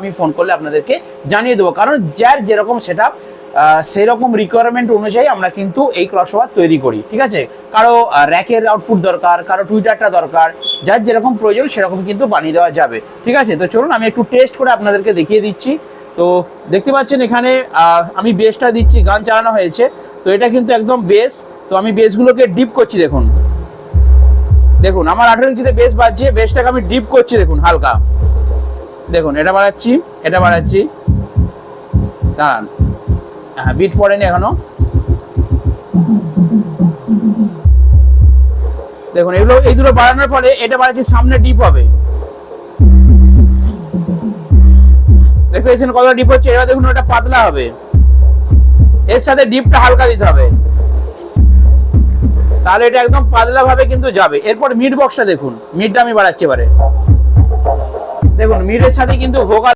আমি ফোন করলে আপনাদেরকে জানিয়ে দেবো, কারণ যার যেরকম সেটআপ সেই রকম রিকোয়ারমেন্ট অনুযায়ী আমরা কিন্তু এই ক্রসওভার তৈরি করি, ঠিক আছে। কারো র্যাকের আউটপুট দরকার, কারো টুইটারটা দরকার, যার যেরকম প্রয়োজন সেরকম কিন্তু বানিয়ে দেওয়া যাবে, ঠিক আছে। তো চলুন আমি একটু টেস্ট করে আপনাদেরকে দেখিয়ে দিচ্ছি। তো দেখতে পাচ্ছেন এখানে আমি বেসটা দিচ্ছি, গান চালানো হয়েছে, তো এটা কিন্তু একদম বেস। তো আমি বেসগুলোকে ডিপ করছি, দেখুন দেখুন আমার 18 ইঞ্চিতে বেস বাজছে, বেসটাকে আমি ডিপ করছি, দেখুন হালকা, দেখুন এটা বাড়াচ্ছি, এটা বাড়াচ্ছি, দাঁড়ান, হ্যাঁ বিট পড়েনি এখনো, দেখুন এগুলো এই দুটো বাড়ানোর পরে এটা বাড়াচ্ছি, সামনে ডিপ হবে, দেখতে পাচ্ছেন কতটা ডিপ হচ্ছে। এবার দেখুন ওটা পাতলা হবে, এর সাথে ডিপটা হালকা দিতে হবে, তাহলে এটা একদম পাতলা ভাবে কিন্তু যাবে। এরপর মিড বক্সটা দেখুন, মিডটা আমি বাড়াচ্ছি এবারে, দেখুন মিডের সাথে কিন্তু ভোকাল